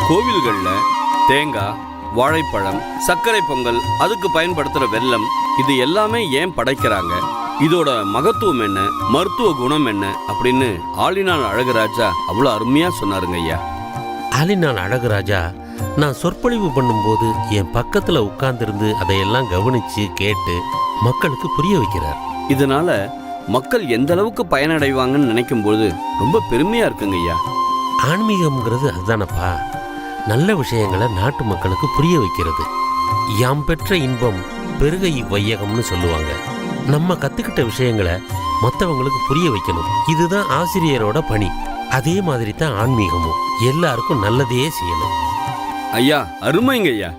கோவில்கள்ல தேங்காய், வாழைப்பழம், சர்க்கரை பொங்கல், அதுக்கு பயன்படுத்துற வெல்லம், இது எல்லாமே ஏன் படைக்கிறாங்க, இதோட மகத்துவம் என்ன, மருத்துவ குணம் என்ன அப்படின்னு ஆலினாள் அழகுராஜா அவ்வளோ அருமையா சொன்னாருங்க ஐயா. ஆலினாள் அழகுராஜா நான் சொற்பொழிவு பண்ணும்போது என் பக்கத்துல உட்கார்ந்திருந்து அதையெல்லாம் கவனிச்சு கேட்டு மக்களுக்கு புரிய வைக்கிறார். இதனால மக்கள் எந்த அளவுக்கு பயனடைவாங்கன்னு நினைக்கும் போது ரொம்ப பெருமையா இருக்குங்க ஐயா. ஆன்மீகம்ங்கிறது அதுதானப்பா, நல்ல விஷயங்களை நாட்டு மக்களுக்கு புரிய வைக்கிறது. யாம் பெற்ற இன்பம் பெருகை வையகம்னு சொல்லுவாங்க. நம்ம கத்துக்கிட்ட விஷயங்களை மற்றவங்களுக்கு புரிய வைக்கணும். இதுதான் ஆசிரியரோட பணி. அதே மாதிரி தான் ஆன்மீகமும், எல்லாருக்கும் நல்லதையே செய்யணும். ஐயா அருமைங்க ஐயா.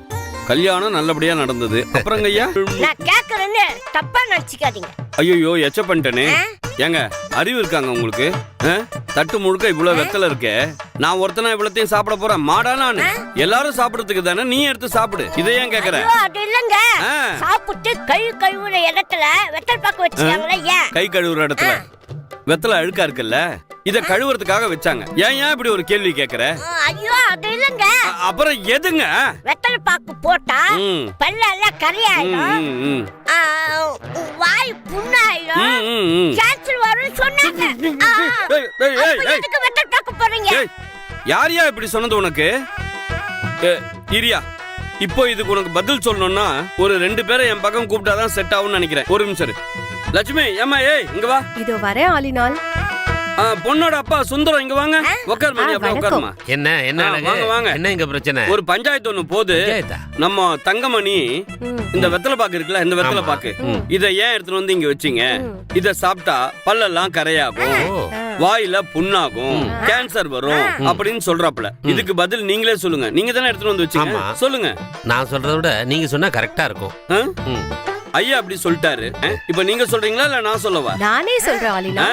கல்யாணம் நல்லபடியா நடந்தது. அப்புறங்க ஐயா, நான் கேக்குறேன்னு தப்பா நினைச்சுக்காதீங்க. ஐயோ எச்ச பண்ணிட்டேனே. ஏங்க அறிவு இருக்காங்க உங்களுக்கு? தட்டு முழுக்க இவ்வளவு வெத்தல இருக்கே, நான் ஒருத்தனா இவ்வளத்தையும் சாப்பிட போறேன்? மாடா நானு? எல்லாரும் சாப்பிடறதுக்கு தானே, நீ எடுத்து சாப்பிடு. இதை ஏன் கேக்குற? அது இல்லங்க, சாப்பிட்டு கை கழுவுற இடத்துல வெத்தல் பாக்கு வச்சாங்களே. ஏன் கை கழுவுற இடத்துல வெத்தலை அழுக்கா இருக்குல்ல, இத கழுவுறதுக்காக வச்சாங்க. ஏன் இப்படி ஒரு கேள்வி கேக்குற? ஐயோ அது இல்லங்க. அப்புறம் எதுங்க? வெத்தல் பாக்கு போட்டா பல்லெல்லாம் கரையாயிடும், வாய் புண்ணாயிடும், கேன்சர் வரும் சொன்னாங்க. வெத்தல் பாக்கு போறீங்க? யாரியா இப்படி சொன்னது உனக்கு? இரியா, இப்போ இதுக்கு உனக்கு பதில் சொல்லணும்னா ஒரு 2 பேரை என் பக்கம் கூப்பிட்டாதான் செட் ஆகும்னு நினைக்கிறேன். ஒரு நிமிஷம் லட்சுமி, ஏமா இங்க வா. இதோ வரேன் ஆலினாள். பொண்ணோட அப்பா சுந்தரம், இங்க வாங்க. உட்காருமா, உட்காருமா. என்ன என்ன வாங்க வாங்க. என்ன இங்க பிரச்சனை? ஒரு பஞ்சாயத்து ஒண்ணு போது. நம்ம தங்கமணி இந்த வெத்தலை பாக்கு இருக்குல்ல, இந்த வெத்தலை பாக்கு இத ஏன் எடுத்துட்டு வந்து இங்க வச்சீங்க? இத சாப்பிட்டா பல்லெல்லாம் கரையாகும், வாயில புண்ணாகும், கேன்சர் வரும் அப்படின்னு சொல்றாப்ல. இதுக்கு பதில் நீங்களே சொல்லுங்க. நீங்க தானே எடுத்துட்டு வந்து வச்சீங்க, சொல்லுங்க. நான் சொல்றத விட நீங்க சொன்னா கரெக்டா இருக்கும். ஐயா அப்படி சொல்லிட்டாரு. இப்ப நீங்க சொல்றீங்களா இல்ல நான் சொல்லவா? நானே சொல்றேன் ஆலினா.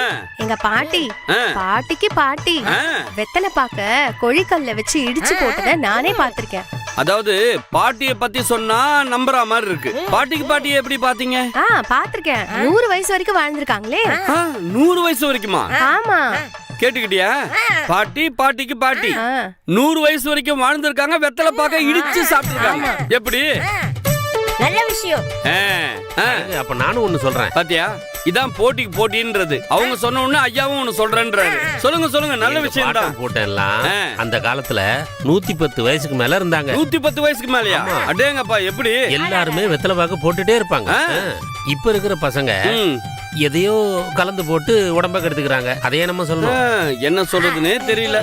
எங்க பாட்டிக்கு பாட்டி வெத்தலை பாக்க கொழிக்கல்ல வச்சு இடிச்சு போட்டத நானே பாத்திருக்கேன். அதாவது பாட்டிய பத்தி சொன்னா நம்புற மாதிரி இருக்கு. பாட்டியை எப்படி பாத்தீங்க? பாத்திருக்கேன். 100 வயசு வரைக்கும் வாழ்ந்திருக்காங்களே. 100 வயசு வரைக்குமா? ஆமா. கேட்டுக்கிட்டியா? பாட்டிக்கு பாட்டி 100 வயசு வரைக்கும் வாழ்ந்திருக்காங்க. வெத்தலை பாக்க இடிச்சு சாப்பிட்டுருக்காங்க. எப்படி? நல்ல விஷயம். அப்ப நானும் ஒண்ணு சொல்றேன். பாத்தியா, இதான் போட்டின்றது. அவங்க சொன்ன உடனே ஐயாவும் ஒண்ணு சொல்றேன்றாரு. சொல்லுங்க, நல்ல விஷயம் தான். போட்டெல்லாம் அந்த காலத்துல 110 வயசுக்கு மேல இருந்தாங்க. 110 வயசுக்கு மேலயா? அடேங்கப்பா, எப்படி? எல்லாருமே வெத்தலை பாக்க போட்டுட்டே இருப்பாங்க. இப்ப இருக்கிற பசங்க எதையோ கலந்து போட்டு உடம்ப கெடுத்துக்கிறாங்க. அதையே நம்ம சொல்லணும். என்ன சொல்றதுன்னே தெரியல.